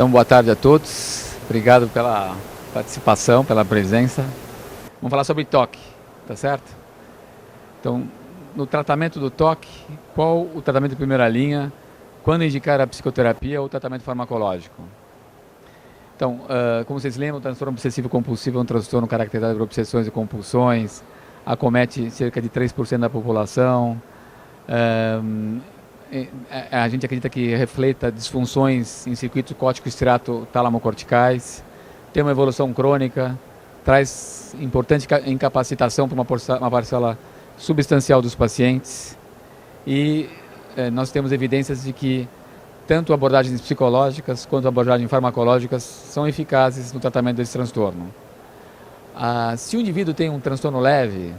Então, boa tarde a todos. Obrigado pela participação, pela presença. Vamos falar sobre toque, tá certo? Então, no tratamento do toque, qual o tratamento de primeira linha? Quando indicar a psicoterapia ou o tratamento farmacológico? Então, como vocês lembram, o transtorno obsessivo compulsivo é um transtorno caracterizado por obsessões e compulsões, acomete cerca de 3% da população. A gente acredita que refleta disfunções em circuitos córtico-estriato-talamo-corticais, tem uma evolução crônica, traz importante incapacitação para uma parcela substancial dos pacientes e nós temos evidências de que tanto abordagens psicológicas quanto abordagens farmacológicas são eficazes no tratamento desse transtorno. Se o indivíduo tem um transtorno leve,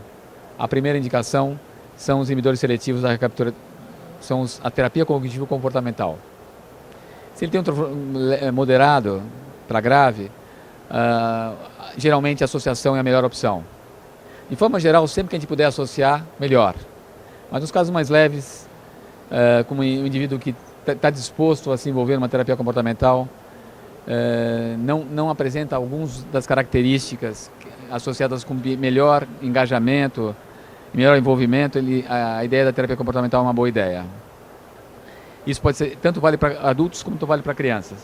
a primeira indicação são os inibidores seletivos da recaptura, são a terapia cognitivo-comportamental. Se ele tem um transtorno moderado para grave, geralmente a associação é a melhor opção. De forma geral, sempre que a gente puder associar, melhor. Mas nos casos mais leves, como o indivíduo que está disposto a se envolver numa terapia comportamental, não apresenta algumas das características associadas com melhor engajamento, melhor envolvimento, a ideia da terapia comportamental é uma boa ideia. Isso pode ser, tanto vale para adultos como vale para crianças.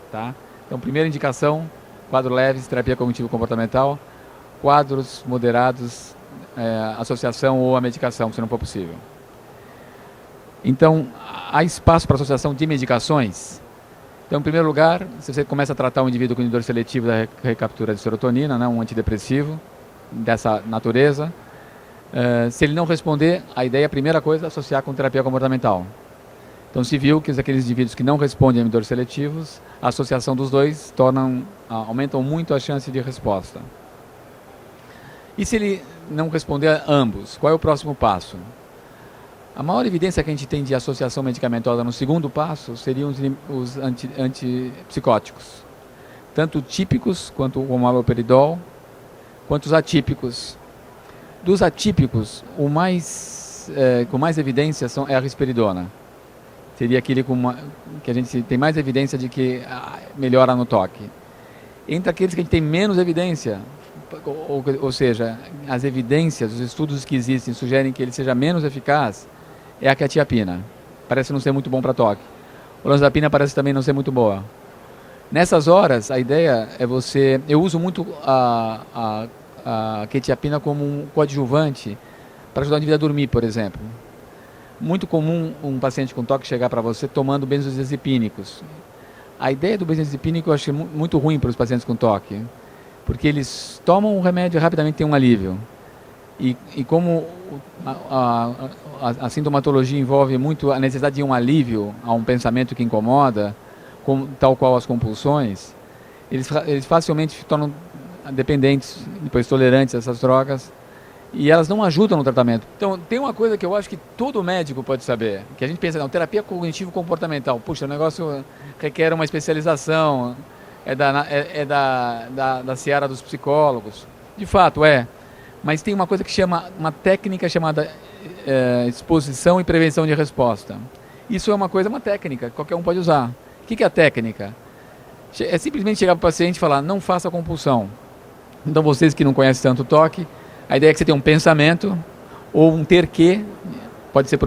Tá? Então, primeira indicação, quadro leves, terapia cognitivo-comportamental, quadros moderados, associação ou a medicação, se não for possível. Então, há espaço para associação de medicações. Então, em primeiro lugar, se você começa a tratar um indivíduo com inibidor seletivo da recaptura de serotonina, né, um antidepressivo dessa natureza, se ele não responder, a ideia, a primeira coisa, é associar com terapia comportamental. Então, se viu que aqueles indivíduos que não respondem a inibidores seletivos, a associação dos dois aumentam muito a chance de resposta. E se ele não responder a ambos, qual é o próximo passo? A maior evidência que a gente tem de associação medicamentosa no segundo passo seriam os antipsicóticos, tanto típicos, quanto o haloperidol, quanto os atípicos. Dos atípicos, com mais evidência é a risperidona. Seria aquele que a gente tem mais evidência de que melhora no toque. Entre aqueles que a gente tem menos evidência, ou seja, as evidências, os estudos que existem sugerem que ele seja menos eficaz, é a quetiapina. Parece não ser muito bom para toque. O olanzapina parece também não ser muito boa. Nessas horas, a ideia é eu uso muito a quetiapina como um coadjuvante para ajudar o indivíduo a dormir, por exemplo. Muito comum um paciente com toque chegar para você tomando benzodiazepínicos. A ideia do benzodiazepínico eu acho muito ruim para os pacientes com toque, porque eles tomam o remédio e rapidamente tem um alívio. E como a sintomatologia envolve muito a necessidade de um alívio a um pensamento que incomoda, tal qual as compulsões, eles facilmente se tornam dependentes, depois tolerantes a essas drogas, e elas não ajudam no tratamento. Então, tem uma coisa que eu acho que todo médico pode saber, que a gente pensa, não, terapia cognitivo-comportamental, puxa, o negócio requer uma especialização, é da seara dos psicólogos. De fato, mas tem uma coisa que uma técnica chamada exposição e prevenção de resposta. Isso é uma técnica que qualquer um pode usar. O que é a técnica? É simplesmente chegar para o paciente e falar, não faça compulsão. Então, vocês que não conhecem tanto o toque, a ideia é que você tenha um pensamento ou um ter que, pode ser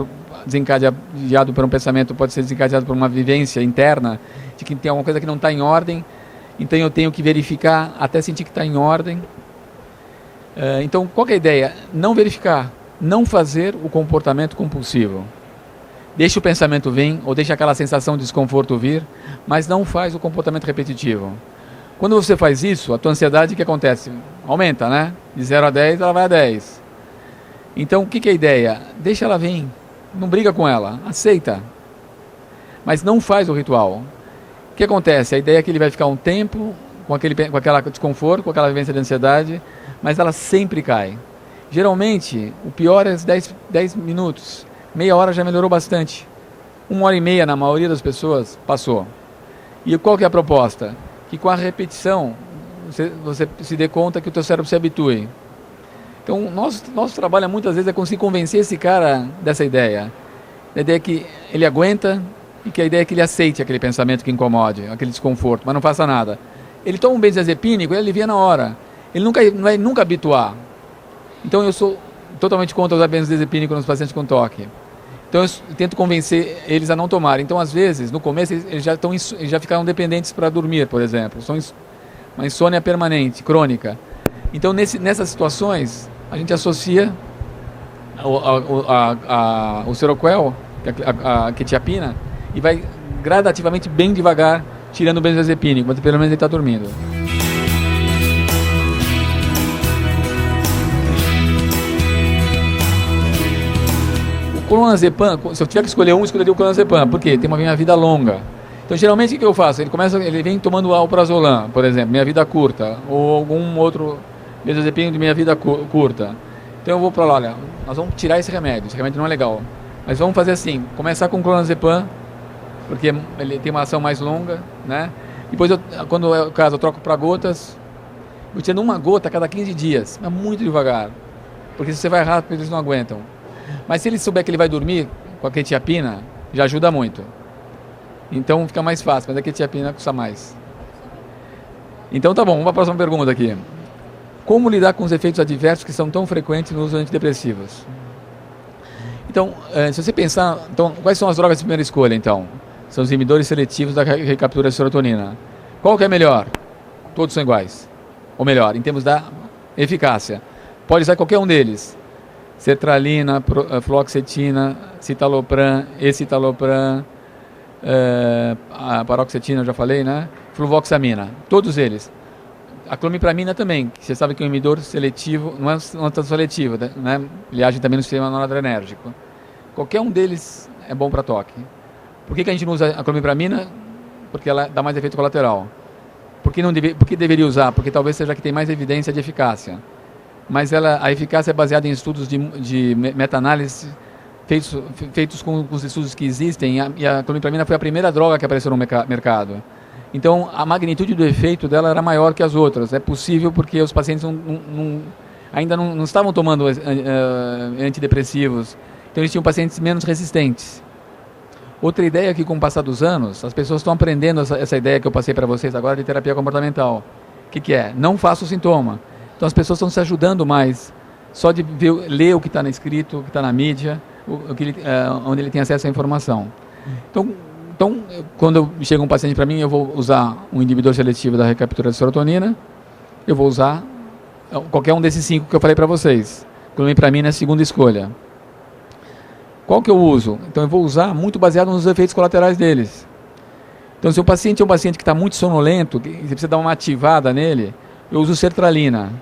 desencadeado por um pensamento, pode ser desencadeado por uma vivência interna de que tem alguma coisa que não está em ordem, então eu tenho que verificar até sentir que está em ordem. Então, qual é a ideia? Não verificar, não fazer o comportamento compulsivo. Deixa o pensamento vir, ou deixa aquela sensação de desconforto vir, mas não faz o comportamento repetitivo. Quando você faz isso, a tua ansiedade, o que acontece? Aumenta, né? De 0 a 10, ela vai a 10. Então, o que é a ideia? Deixa ela vir, não briga com ela, aceita. Mas não faz o ritual. O que acontece? A ideia é que ele vai ficar um tempo com aquele desconforto, com aquela vivência de ansiedade, mas ela sempre cai. Geralmente, o pior é 10 minutos. Meia hora já melhorou bastante. 1h30 na maioria das pessoas passou. E qual que é a proposta? Que com a repetição você se dê conta que o teu cérebro se habitue. Então, nosso trabalho muitas vezes é conseguir convencer esse cara dessa ideia. A ideia é que ele aguenta, e que a ideia é que ele aceite aquele pensamento que incomode, aquele desconforto, mas não faça nada. Ele toma um benzodiazepínico, ele alivia na hora. Ele não vai nunca habituar. Então eu sou totalmente contra usar benzodiazepínico nos pacientes com toque. Então eu tento convencer eles a não tomar. Então às vezes, no começo, eles já ficaram dependentes para dormir, por exemplo. São uma insônia permanente, crônica. Então nessas situações, a gente associa o Seroquel, a quetiapina, e vai gradativamente, bem devagar, tirando o benzodiazepínico, mas pelo menos ele está dormindo. O clonazepam, se eu tiver que escolher um, eu escolheria o clonazepam, porque tem uma vida longa. Então geralmente o que eu faço? Ele vem tomando alprazolam, por exemplo, meia vida curta, ou algum outro benzodiazepínico de meia vida curta. Então eu vou para lá, olha, nós vamos tirar esse remédio não é legal. Mas vamos fazer assim, começar com o clonazepam, porque ele tem uma ação mais longa, né? Depois, quando é o caso, eu troco para gotas. Eu tirando uma gota a cada 15 dias, mas muito devagar. Porque se você vai rápido, eles não aguentam. Mas se ele souber que ele vai dormir com a quetiapina, já ajuda muito. Então fica mais fácil, mas a quetiapina custa mais. Então tá bom, vamos para a próxima pergunta aqui. Como lidar com os efeitos adversos que são tão frequentes nos antidepressivos? Então, se você pensar, então, quais são as drogas de primeira escolha, então? São os inibidores seletivos da recaptura de serotonina. Qual que é melhor? Todos são iguais. Ou melhor, em termos da eficácia. Pode usar qualquer um deles. Sertralina, fluoxetina, citalopram, escitalopram, a paroxetina, eu já falei, né? Fluvoxamina. Todos eles. A clomipramina também, que você sabe que é um inibidor seletivo, não é tão seletivo, né? Ele age também no sistema noradrenérgico. Qualquer um deles é bom para toque. Por que a gente não usa a clomipramina? Porque ela dá mais efeito colateral. Por que deveria usar? Porque talvez seja que tem mais evidência de eficácia. Mas a eficácia é baseada em estudos de meta-análise feitos com os estudos que existem, e a clomipramina foi a primeira droga que apareceu no mercado. Então, a magnitude do efeito dela era maior que as outras. É possível porque os pacientes ainda não estavam tomando antidepressivos. Então, eles tinham pacientes menos resistentes. Outra ideia é que, com o passar dos anos, as pessoas estão aprendendo essa ideia que eu passei para vocês agora de terapia comportamental. O que é? Não faça o sintoma. Então, as pessoas estão se ajudando mais só de ler o que está escrito, o que está na mídia, onde ele tem acesso à informação. Então, quando chega um paciente para mim, eu vou usar um inibidor seletivo da recaptura de serotonina, eu vou usar qualquer um desses 5 que eu falei para vocês. Clomipramina é a segunda escolha. Qual que eu uso? Então, eu vou usar muito baseado nos efeitos colaterais deles. Então, se o paciente é um paciente que está muito sonolento, que você precisa dar uma ativada nele, eu uso sertralina.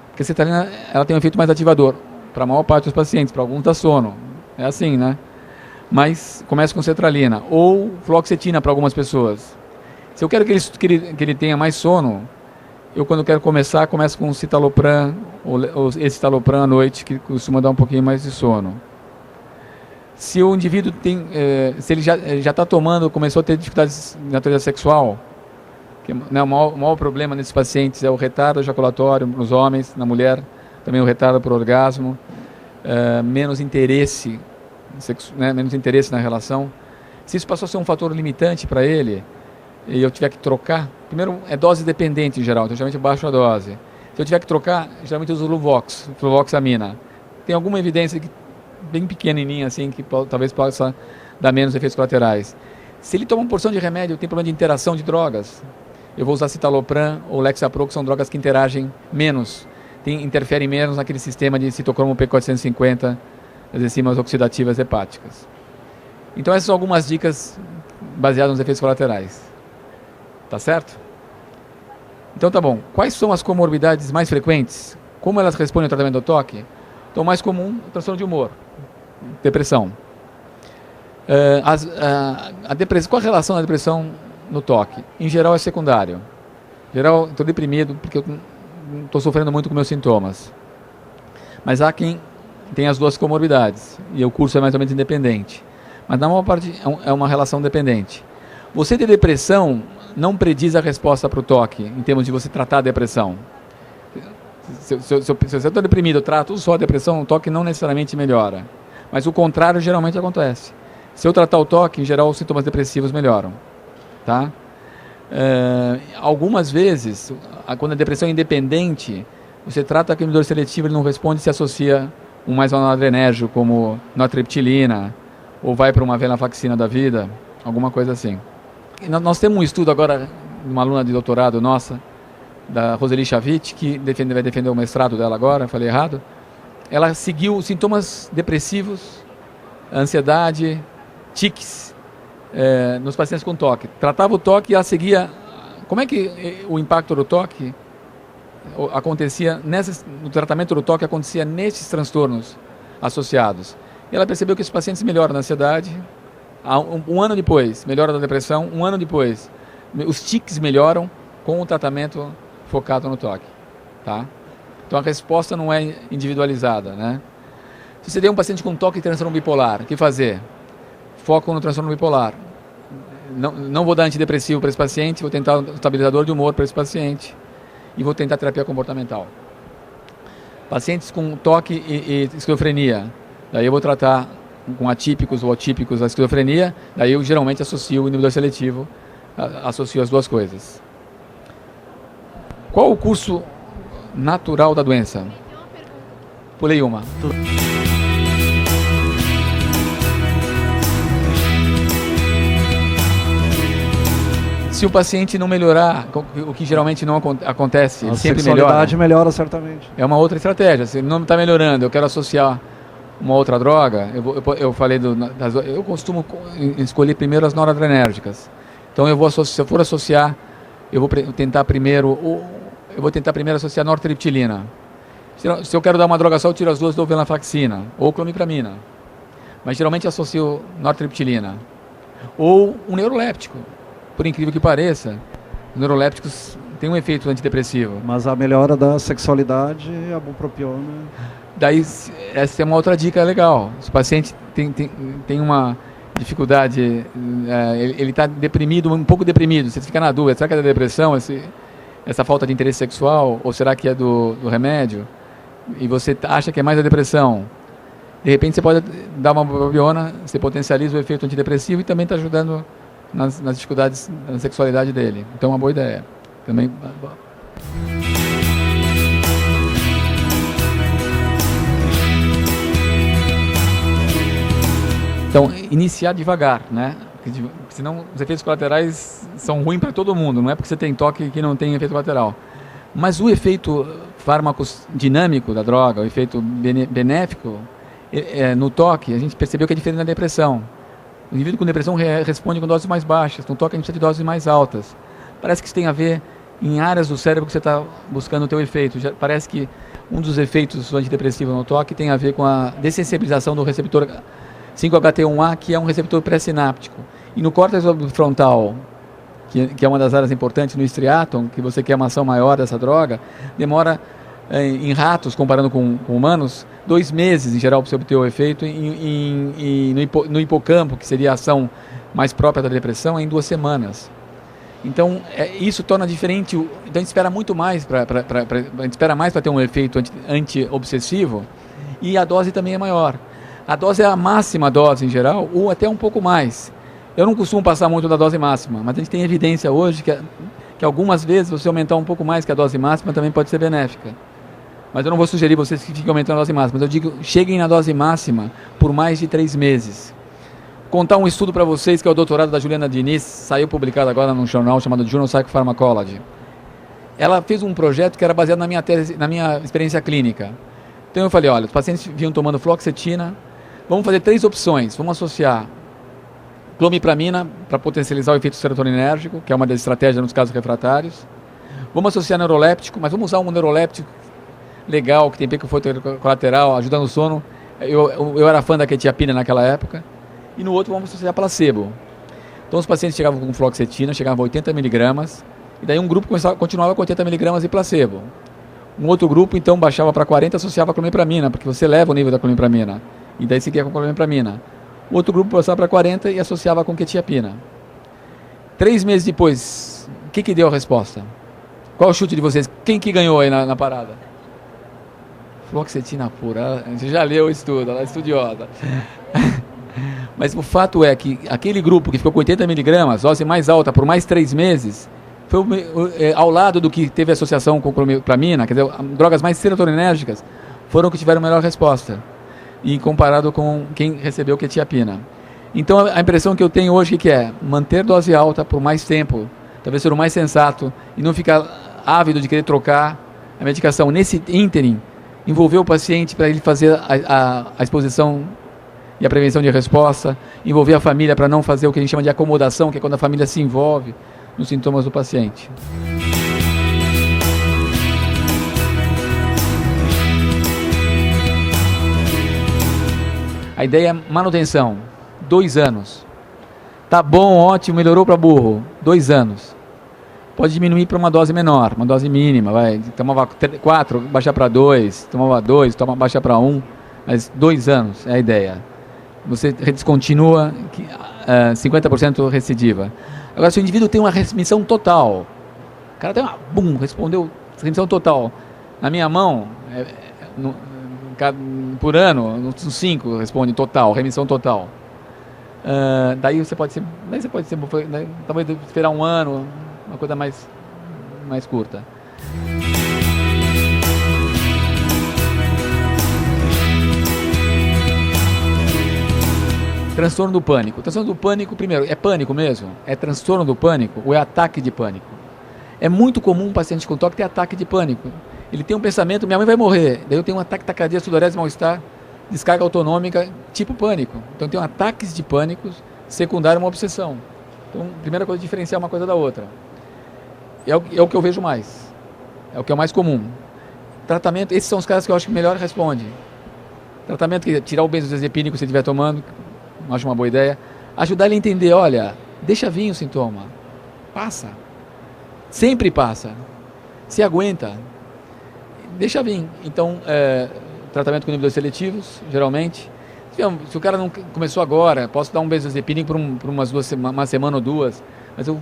Porque a sertralina ela tem um efeito mais ativador. Para a maior parte dos pacientes, para alguns dá sono. É assim, né? Mas começa com sertralina. Ou fluoxetina para algumas pessoas. Se eu quero que ele tenha mais sono, quando quero começo com citalopram ou escitalopram à noite, que costuma dar um pouquinho mais de sono. Se o indivíduo se ele já está tomando, começou a ter dificuldades de natureza sexual, que, né, o maior problema nesses pacientes é o retardo ejaculatório nos homens, na mulher, também o retardo por orgasmo, menos interesse, menos interesse na relação. Se isso passou a ser um fator limitante para ele, e eu tiver que trocar, primeiro é dose dependente em geral, então geralmente eu baixo a dose. Se eu tiver que trocar, geralmente eu uso fluvoxamina. Tem alguma evidência bem pequenininha assim, que talvez possa dar menos efeitos colaterais. Se ele toma uma porção de remédio, tem problema de interação de drogas, eu vou usar citalopram ou lexapro, que são drogas que interagem menos, interferem menos naquele sistema de citocromo P450, as enzimas oxidativas hepáticas. Então essas são algumas dicas baseadas nos efeitos colaterais. Tá certo? Então tá bom. Quais são as comorbidades mais frequentes? Como elas respondem ao tratamento do toque? Então, o mais comum, transtorno de humor, depressão. A depressão. Qual a relação da depressão no toque? Em geral é secundário. Em geral, estou deprimido porque eu estou sofrendo muito com meus sintomas. Mas há quem tem as duas comorbidades, e o curso é mais ou menos independente. Mas na maior parte é uma relação dependente. Você ter depressão não prediz a resposta para o toque, em termos de você tratar a depressão. Se eu estou deprimido, eu trato só a depressão, o toque não necessariamente melhora. Mas o contrário geralmente acontece. Se eu tratar o toque, em geral, os sintomas depressivos melhoram. Tá? Algumas vezes, quando a depressão é independente, você trata com inibidor seletivo, ele não responde, se associa um mais noradrenérgico, como nortriptilina, ou vai para uma venlafaxina da vida, alguma coisa assim. Nós temos um estudo agora, uma aluna de doutorado nossa, da Roseli Chavit, que vai defender o mestrado dela agora, falei errado. Ela seguiu sintomas depressivos, ansiedade, tiques, nos pacientes com toque. Tratava o toque e ela seguia. Como é que o impacto do toque acontecia no tratamento do toque, acontecia nesses transtornos associados? E ela percebeu que esses pacientes melhoram da ansiedade, um ano depois, melhora da depressão, um ano depois, os tiques melhoram com o tratamento focado no toque. Tá? Então a resposta não é individualizada, né? Se você tem um paciente com toque e transtorno bipolar, o que fazer? Foco no transtorno bipolar. Não vou dar antidepressivo para esse paciente, vou tentar um estabilizador de humor para esse paciente e vou tentar terapia comportamental. Pacientes com toque e esquizofrenia, daí eu vou tratar com atípicos ou atípicos a esquizofrenia, daí eu geralmente associo o inibidor seletivo, associo as duas coisas. Qual o curso natural da doença? Pulei uma. Se o paciente não melhorar, o que geralmente não acontece, ele sempre melhora. A sexualidade melhora certamente. É uma outra estratégia. Se ele não está melhorando, eu quero associar uma outra droga, eu falei eu costumo escolher primeiro as noradrenérgicas. Então se eu for associar, eu vou tentar primeiro associar nortriptilina. Se eu quero dar uma droga só, eu tiro as duas, dou venlafaxina ou clomipramina. Mas geralmente associo nortriptilina. Ou um neuroléptico. Por incrível que pareça, os neurolépticos têm um efeito antidepressivo. Mas a melhora da sexualidade, a bupropiona... Daí, essa é uma outra dica legal. Se o paciente tem uma dificuldade, ele está deprimido, um pouco deprimido, você fica na dúvida, será que é da depressão, essa falta de interesse sexual, ou será que é do remédio? E você acha que é mais a depressão. De repente você pode dar uma bupropiona, você potencializa o efeito antidepressivo e também está ajudando nas dificuldades na sexualidade dele. Então é uma boa ideia. Também. Então, iniciar devagar, né? Porque senão os efeitos colaterais são ruins para todo mundo, não é porque você tem toque que não tem efeito colateral. Mas o efeito farmacodinâmico da droga, o efeito benéfico no toque, a gente percebeu que é diferente da depressão. O indivíduo com depressão responde com doses mais baixas, no toque a gente precisa de doses mais altas. Parece que isso tem a ver em áreas do cérebro que você está buscando o teu efeito. Parece que um dos efeitos do antidepressivo no toque tem a ver com a dessensibilização do receptor 5-HT1A, que é um receptor pré-sináptico. E no córtex frontal, que é uma das áreas importantes no striaton, que você quer uma ação maior dessa droga, demora, em ratos, comparando com humanos, 2 meses, em geral, para você obter o efeito, e no hipocampo, que seria a ação mais própria da depressão, é em 2 semanas. Então, isso torna diferente, então a gente espera muito mais, a gente espera mais para ter um efeito anti-obsessivo, e a dose também é maior. A dose é a máxima dose, em geral, ou até um pouco mais. Eu não costumo passar muito da dose máxima, mas a gente tem evidência hoje que algumas vezes você aumentar um pouco mais que a dose máxima também pode ser benéfica. Mas eu não vou sugerir vocês que fiquem aumentando a dose máxima. Mas eu digo, cheguem na dose máxima por mais de 3 meses. Contar um estudo para vocês, que é o doutorado da Juliana Diniz, saiu publicado agora num jornal chamado Journal Psychopharmacology. Ela fez um projeto que era baseado na minha experiência clínica. Então eu falei, olha, os pacientes vinham tomando fluoxetina, vamos fazer 3 opções. Vamos associar clomipramina para potencializar o efeito serotoninérgico, que é uma das estratégias nos casos refratários. Vamos associar neuroléptico, mas vamos usar um neuroléptico legal, que tem efeito colateral, ajuda no sono. Eu era fã da quetiapina naquela época. E no outro vamos associar placebo. Então os pacientes chegavam com fluoxetina, chegavam a 80 miligramas, e daí um grupo continuava com 80 miligramas e placebo. Um outro grupo então baixava para 40 e associava a clomipramina, porque você leva o nível da clomipramina, e daí seguia com a clomipramina. O outro grupo passava para 40 e associava com quetiapina. 3 meses depois, o que deu a resposta? Qual o chute de vocês? Quem que ganhou aí na parada? Fluoxetina pura. Você já leu o estudo, ela é estudiosa. Mas o fato é que aquele grupo que ficou com 80 miligramas, dose mais alta por mais 3 meses, foi ao lado do que teve associação com clomipramina, quer dizer, drogas mais serotoninérgicas, foram que tiveram melhor resposta, e comparado com quem recebeu quetiapina. Então a impressão que eu tenho hoje que é manter dose alta por mais tempo, talvez ser o mais sensato, e não ficar ávido de querer trocar a medicação. Nesse ínterim, envolver o paciente para ele fazer a exposição e a prevenção de resposta, envolver a família para não fazer o que a gente chama de acomodação, que é quando a família se envolve nos sintomas do paciente. A ideia é manutenção, 2 anos. Tá bom, ótimo, melhorou para burro, 2 anos. Pode diminuir para uma dose menor, uma dose mínima, tomava 4, baixar para 2, tomava 2, baixar para 1, mas 2 anos é a ideia. Você descontinua 50% recidiva. Agora, se o indivíduo tem uma remissão total, o cara tem respondeu remissão total. Na minha mão, por ano, uns 5 respondem total, remissão total. Daí você pode ser, talvez esperar 1 ano, uma coisa mais curta. Transtorno do pânico. Transtorno do pânico, primeiro, é pânico mesmo? É transtorno do pânico ou é ataque de pânico? É muito comum um paciente com TOC ter ataque de pânico. Ele tem um pensamento, minha mãe vai morrer. Daí eu tenho um ataque de taquicardia, sudorese, mal-estar, descarga autonômica, tipo pânico. Então eu tenho ataques de pânico secundário a uma obsessão. Então, primeira coisa, diferenciar uma coisa da outra. É o que eu vejo mais. É o que é o mais comum. Tratamento, esses são os caras que eu acho que melhor responde. Tratamento que tirar o benzodiazepínico se você estiver tomando, não acho uma boa ideia. Ajudar ele a entender, olha, deixa vir o sintoma. Passa. Sempre passa. Se aguenta. Deixa vir. Então, tratamento com inibidores seletivos, geralmente. Se o cara não começou agora, posso dar um benzodiazepínico por uma semana ou 2, mas eu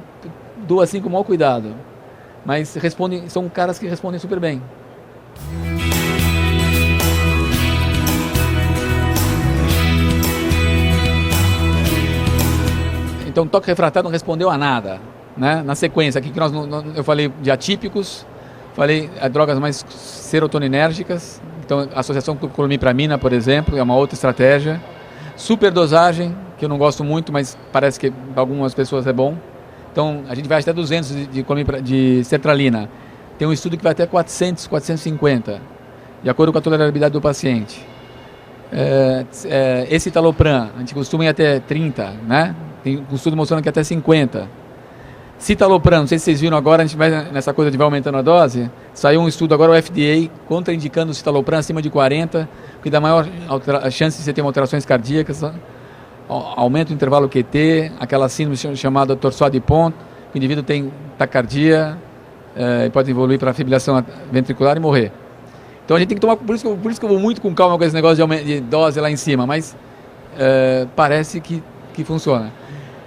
dou assim com o maior cuidado. Mas são caras que respondem super bem. Então, toque refratário não respondeu a nada, né? Na sequência, aqui que eu falei de atípicos, falei drogas mais serotoninérgicas, então associação com clomipramina, por exemplo, é uma outra estratégia. Superdosagem, que eu não gosto muito, mas parece que para algumas pessoas é bom. Então, a gente vai até 200 de sertralina. Tem um estudo que vai até 400, 450, de acordo com a tolerabilidade do paciente. Escitalopram, a gente costuma ir até 30, né? Tem um estudo mostrando que até 50. Citalopram, não sei se vocês viram agora, a gente vai nessa coisa de vai aumentando a dose. Saiu um estudo agora, o FDA, contraindicando o citalopram acima de 40, que dá maior chance de você ter alterações cardíacas, aumenta o intervalo QT, aquela síndrome chamada Torsades-de-Pont, que o indivíduo tem taquicardia, e pode evoluir para fibrilação ventricular e morrer. Então a gente tem que tomar, por isso que eu vou muito com calma com esse negócio de dose lá em cima, mas parece que funciona.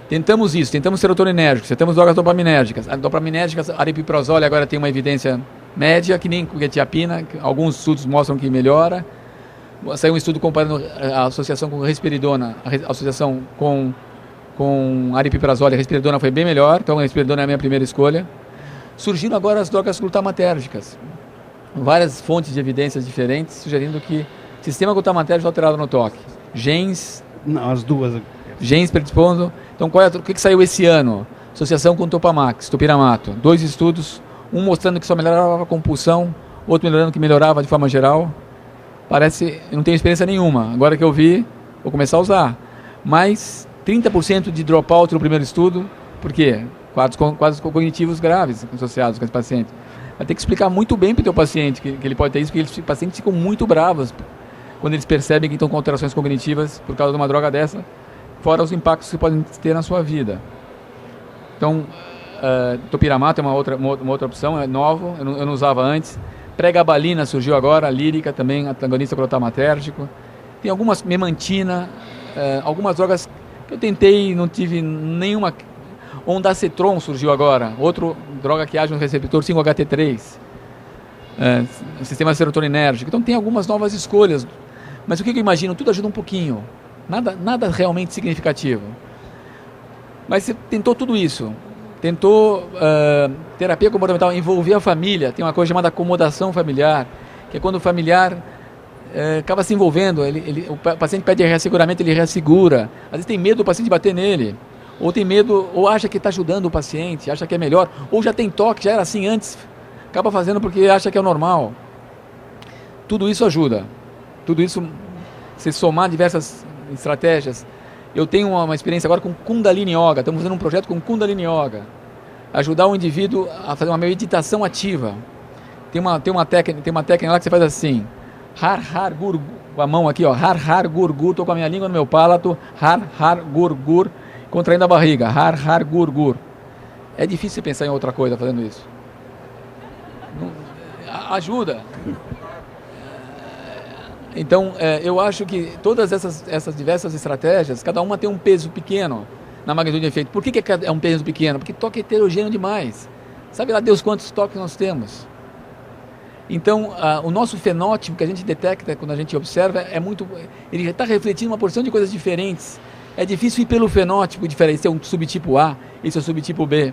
Tentamos serotoninérgicos, tentamos drogas dopaminérgicas. A dopaminérgicas, a aripiprazole agora tem uma evidência média, que nem quetiapina, alguns estudos mostram que melhora. Saiu um estudo comparando a associação com risperidona, a associação com aripiprazole, a risperidona foi bem melhor, então a risperidona é a minha primeira escolha. Surgiram agora as drogas glutamatérgicas, várias fontes de evidências diferentes, sugerindo que o sistema glutamatérgico é alterado no TOC. Genes... Não, as duas... Genes predispondo. Então, o que saiu esse ano? Associação com Topamax, topiramato. 2 estudos, um mostrando que só melhorava a compulsão, outro melhorando que melhorava de forma geral. Parece, eu não tenho experiência nenhuma. Agora que eu vi, vou começar a usar. Mas 30% de dropout no primeiro estudo, por quê? Quadros cognitivos graves associados com esse paciente. Vai ter que explicar muito bem para o teu paciente que ele pode ter isso, porque os pacientes ficam muito bravos quando eles percebem que estão com alterações cognitivas por causa de uma droga dessa, fora os impactos que podem ter na sua vida. Então, topiramato é uma outra opção, é novo, eu não usava antes. Pregabalina surgiu agora, a lírica também, antagonista glutamatérgico. Tem algumas, memantina, algumas drogas que eu tentei e não tive nenhuma. Ondacetron surgiu agora, outra droga que age no receptor 5-HT3, sistema serotoninérgico. Então tem algumas novas escolhas, mas o que eu imagino? Tudo ajuda um pouquinho. Nada realmente significativo. Mas você tentou tudo isso. Tentou terapia comportamental, envolver a família. Tem uma coisa chamada acomodação familiar, que é quando o familiar acaba se envolvendo. O paciente pede reasseguramento, ele reassegura. Às vezes tem medo do paciente bater nele. Ou tem medo, ou acha que está ajudando o paciente, acha que é melhor. Ou já tem toque, já era assim antes. Acaba fazendo porque acha que é normal. Tudo isso ajuda. Tudo isso, se somar diversas estratégias. Eu tenho uma experiência agora com Kundalini Yoga. Estamos fazendo um projeto com Kundalini Yoga. Ajudar o indivíduo a fazer uma meditação ativa. Tem uma técnica lá que você faz assim. Har, har, gur, com a mão aqui, ó. Har, har, gur, gur. Estou com a minha língua no meu palato. Har, har, gur, gur. Contraindo a barriga. Har, har, gur, gur. É difícil pensar em outra coisa fazendo isso. Ajuda. Então, eu acho que todas essas diversas estratégias, cada uma tem um peso pequeno na magnitude de efeito. Por que é um peso pequeno? Porque toque é heterogêneo demais. Sabe lá Deus quantos toques nós temos? Então, o nosso fenótipo que a gente detecta quando a gente observa ele está refletindo uma porção de coisas diferentes. É difícil ir pelo fenótipo diferente. Esse é um subtipo A, esse é o subtipo B.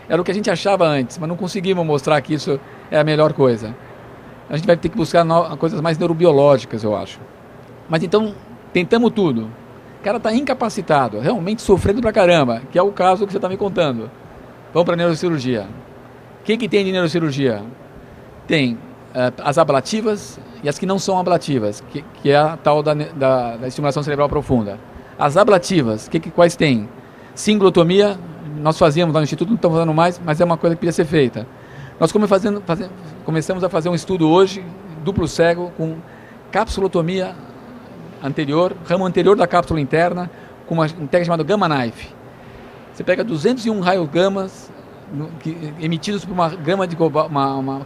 Era o que a gente achava antes, mas não conseguimos mostrar que isso é a melhor coisa. A gente vai ter que buscar coisas mais neurobiológicas, eu acho. Mas então, tentamos tudo. O cara está incapacitado, realmente sofrendo pra caramba, que é o caso que você está me contando. Vamos para a neurocirurgia. O que tem de neurocirurgia? Tem as ablativas e as que não são ablativas, que é a tal da estimulação cerebral profunda. As ablativas, quais tem? Singlotomia, nós fazíamos lá no Instituto, não estamos fazendo mais, mas é uma coisa que podia ser feita. Nós começamos a fazer um estudo hoje, duplo cego, com capsulotomia anterior, ramo anterior da cápsula interna, com uma técnica chamada Gamma Knife. Você pega 201 raios gamas emitidos por uma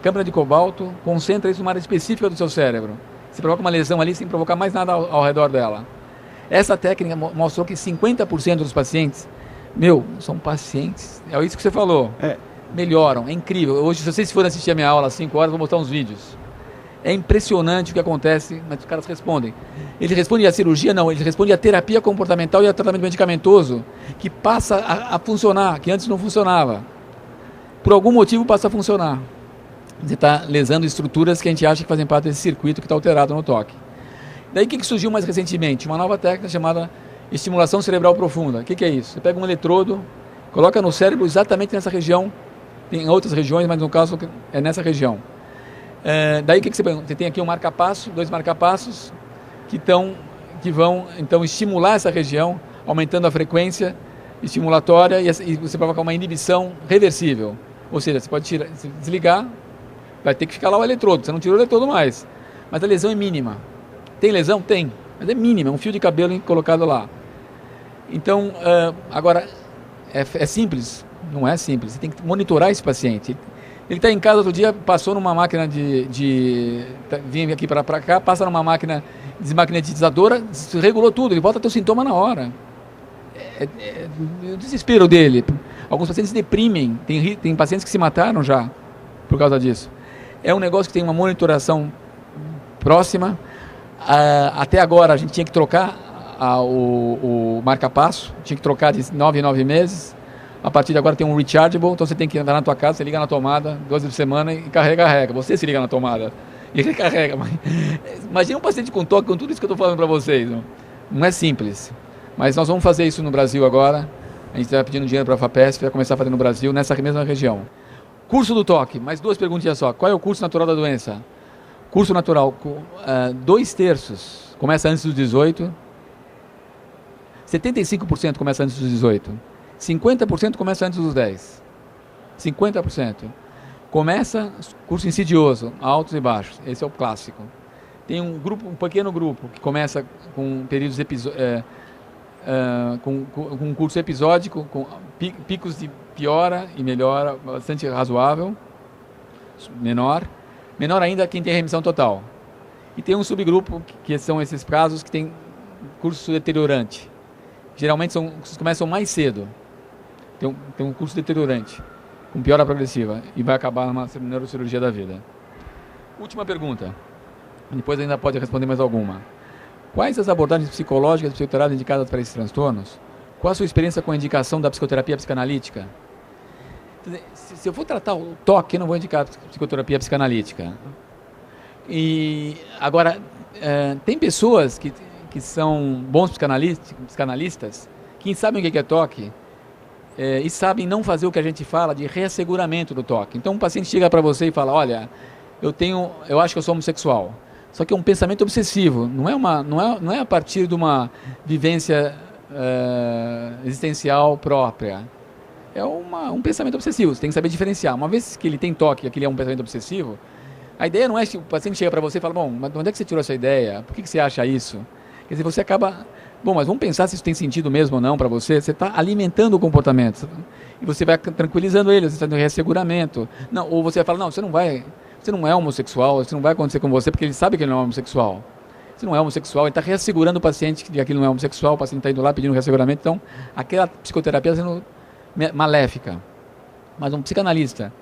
câmara de cobalto, concentra isso numa área específica do seu cérebro. Você provoca uma lesão ali sem provocar mais nada ao redor dela. Essa técnica mostrou que 50% dos pacientes, são pacientes, é isso que você falou. Melhoram, é incrível. Hoje, se vocês forem assistir a minha aula às 5 horas, eu vou mostrar uns vídeos. É impressionante o que acontece, mas os caras respondem. Ele responde a cirurgia? Não, ele responde a terapia comportamental e a tratamento medicamentoso, que passa a funcionar, que antes não funcionava. Por algum motivo passa a funcionar. Você está lesando estruturas que a gente acha que fazem parte desse circuito que está alterado no toque. Daí o que surgiu mais recentemente? Uma nova técnica chamada estimulação cerebral profunda. O que é isso? Você pega um eletrodo, coloca no cérebro exatamente nessa região. Tem outras regiões, mas no caso é nessa região. Daí o que você tem? Você tem aqui um marca-passo, 2 marca-passos que vão então estimular essa região, aumentando a frequência estimulatória e você provoca uma inibição reversível. Ou seja, você pode desligar, vai ter que ficar lá o eletrodo, você não tirou o eletrodo mais. Mas a lesão é mínima. Tem lesão? Tem, mas é mínima, é um fio de cabelo colocado lá. Então, agora, é simples? Não é simples, você tem que monitorar esse paciente. Ele está em casa outro dia, passou numa máquina vinha aqui para cá, passa numa máquina desmagnetizadora, regulou tudo, ele volta a ter o sintoma na hora. É o desespero dele. Alguns pacientes se deprimem, tem pacientes que se mataram já por causa disso. É um negócio que tem uma monitoração próxima. Até agora a gente tinha que trocar o marca-passo, tinha que trocar de 9 em 9 meses. A partir de agora tem um rechargeable, então você tem que andar na tua casa, você liga na tomada 2 vezes por semana e carrega. Você se liga na tomada e recarrega. Imagina um paciente com toque, com tudo isso que eu estou falando para vocês. Não é simples. Mas nós vamos fazer isso no Brasil agora. A gente está pedindo dinheiro para a FAPESP, vai começar a fazer no Brasil, nessa mesma região. Curso do toque, mais 2 perguntinhas só. Qual é o curso natural da doença? Curso natural, 2/3 começa antes dos 18. 75% começa antes dos 18. 50% começa antes dos 10. 50%. Começa curso insidioso, altos e baixos. Esse é o clássico. Tem um pequeno grupo que começa com períodos com um curso episódico, com picos de piora e melhora bastante razoável. Menor ainda quem tem remissão total. E tem um subgrupo que são esses casos que tem curso deteriorante. Geralmente começam mais cedo. Tem um curso deteriorante, com piora progressiva, e vai acabar numa neurocirurgia da vida. Última pergunta. Depois ainda pode responder mais alguma. Quais as abordagens psicológicas e psicoterápicas indicadas para esses transtornos? Qual a sua experiência com a indicação da psicoterapia psicanalítica? Se eu for tratar o toque, eu não vou indicar psicoterapia psicanalítica. E agora, tem pessoas que são bons psicanalistas, que sabem o que é toque, e sabem não fazer o que a gente fala de reasseguramento do toque. Então, um paciente chega para você e fala, olha, eu acho que eu sou homossexual. Só que é um pensamento obsessivo, não é a partir de uma vivência existencial própria. É um pensamento obsessivo, você tem que saber diferenciar. Uma vez que ele tem toque e aquele é um pensamento obsessivo, a ideia não é que o paciente chega para você e fala, bom, mas de onde é que você tirou essa ideia? Por que você acha isso? Quer dizer, você acaba, bom, mas vamos pensar se isso tem sentido mesmo ou não para você. Você está alimentando o comportamento e você vai tranquilizando ele, você está dando reasseguramento. Não, ou você vai falar, não, você não é homossexual, isso não vai acontecer com você porque ele sabe que ele não é homossexual. Você não é homossexual, ele está reassegurando o paciente que aquilo não é homossexual, o paciente está indo lá pedindo reasseguramento, então aquela psicoterapia está sendo maléfica. Mas um psicanalista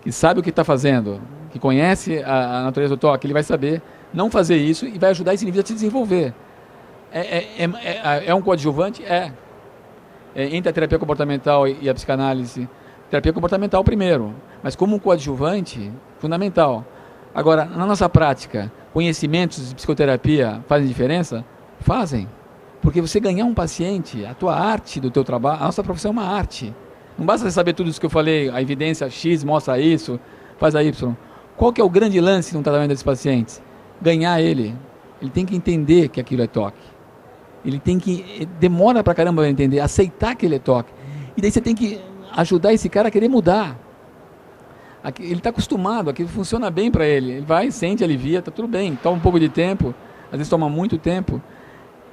que sabe o que está fazendo, que conhece a natureza do toque, ele vai saber não fazer isso e vai ajudar esse indivíduo a se desenvolver. É um coadjuvante? Entre a terapia comportamental e a psicanálise, terapia comportamental primeiro, mas como um coadjuvante, fundamental. Agora, na nossa prática, conhecimentos de psicoterapia fazem diferença? Fazem. Porque você ganhar um paciente, a tua arte do teu trabalho, a nossa profissão é uma arte. Não basta você saber tudo isso que eu falei, a evidência X mostra isso, faz a Y. Qual que é o grande lance no tratamento desses pacientes? Ganhar ele. Ele tem que entender que aquilo é toque. Ele tem que, demora pra caramba para entender, aceitar que ele é toque. E daí você tem que ajudar esse cara a querer mudar. Ele está acostumado, aquilo funciona bem para ele. Ele vai, sente, alivia, está tudo bem. Toma um pouco de tempo, às vezes toma muito tempo.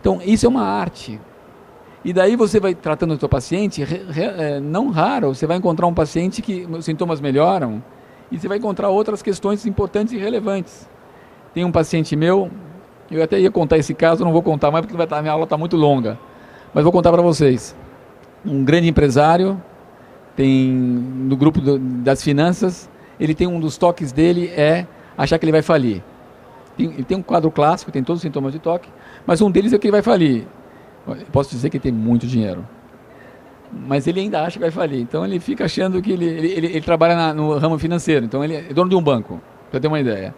Então, isso é uma arte. E daí você vai tratando o seu paciente, não raro, você vai encontrar um paciente que os sintomas melhoram e você vai encontrar outras questões importantes e relevantes. Tem um paciente meu, eu até ia contar esse caso, não vou contar mais porque a minha aula está muito longa, mas vou contar para vocês. Um grande empresário, tem no grupo das finanças, ele tem um dos toques dele é achar que ele vai falir. Ele tem um quadro clássico, tem todos os sintomas de toque, mas um deles é que ele vai falir. Eu posso dizer que ele tem muito dinheiro, mas ele ainda acha que vai falir. Então ele fica achando que ele trabalha no ramo financeiro, então ele é dono de um banco, para ter uma ideia.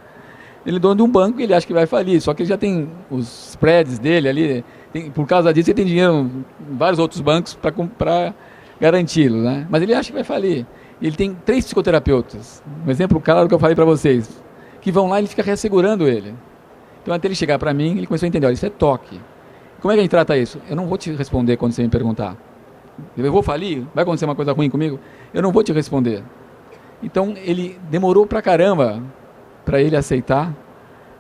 Ele é dono de um banco e ele acha que vai falir, só que ele já tem os spreads dele ali, por causa disso ele tem dinheiro em vários outros bancos para garanti-lo, né? Mas ele acha que vai falir. Ele tem 3 psicoterapeutas, um exemplo claro que eu falei para vocês, que vão lá e ele fica reassegurando ele. Então até ele chegar para mim, ele começou a entender, olha, isso é toque. Como é que a gente trata isso? Eu não vou te responder quando você me perguntar. Eu vou falir? Vai acontecer uma coisa ruim comigo? Eu não vou te responder. Então ele demorou pra caramba para ele aceitar,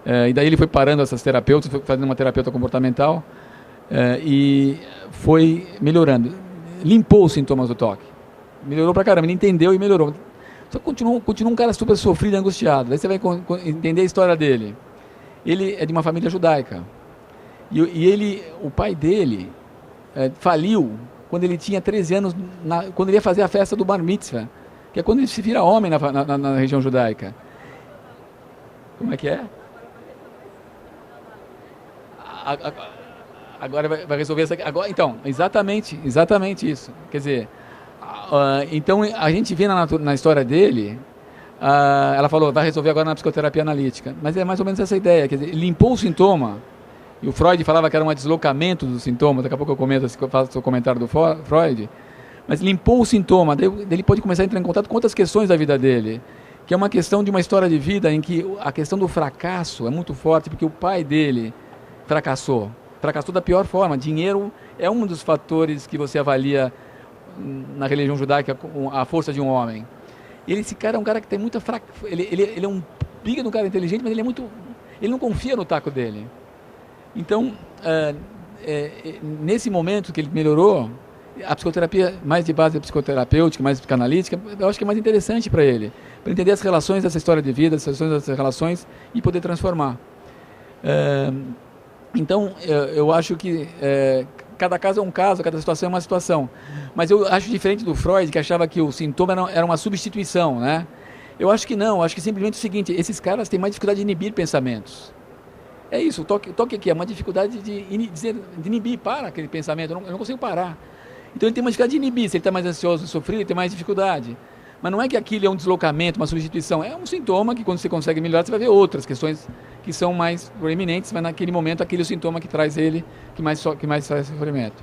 e daí ele foi parando essas terapeutas, foi fazendo uma terapeuta comportamental, e foi melhorando. Limpou os sintomas do toque. Melhorou pra caramba, ele entendeu e melhorou. Só que continua um cara super sofrido e angustiado. Daí você vai entender a história dele. Ele é de uma família judaica. E o pai dele faliu quando ele tinha 13 anos, quando ele ia fazer a festa do Bar Mitzvah, que é quando ele se vira homem na região judaica. Como é que é? Agora vai resolver essa... Agora, então, exatamente isso. Quer dizer, então a gente vê na história dele, ela falou, vai resolver agora na psicoterapia analítica. Mas é mais ou menos essa ideia, quer dizer, limpou o sintoma, e o Freud falava que era um deslocamento dos sintomas, daqui a pouco eu faço o comentário do Freud, mas limpou o sintoma, daí ele pode começar a entrar em contato com outras questões da vida dele, que é uma questão de uma história de vida em que a questão do fracasso é muito forte, porque o pai dele fracassou da pior forma. Dinheiro é um dos fatores que você avalia na religião judaica a força de um homem. Esse cara é um cara que tem muita ele é um biga de um cara inteligente, mas ele não confia no taco dele. Então, nesse momento que ele melhorou, a psicoterapia mais de base psicoterapêutica, mais psicanalítica, eu acho que é mais interessante para ele, para entender as relações dessa história de vida, as relações e poder transformar. Então, eu acho que cada caso é um caso, cada situação é uma situação. Mas eu acho diferente do Freud, que achava que o sintoma era uma substituição, né? Eu acho que não, eu acho que simplesmente é o seguinte, esses caras têm mais dificuldade de inibir pensamentos. É isso, o toque aqui é uma dificuldade de inibir, para aquele pensamento, eu não consigo parar. Então ele tem uma dificuldade de inibir, se ele está mais ansioso e sofrido, ele tem mais dificuldade. Mas não é que aquilo é um deslocamento, uma substituição, é um sintoma que quando você consegue melhorar, você vai ver outras questões que são mais proeminentes, mas naquele momento aquele é o sintoma que traz ele, que mais faz sofrimento.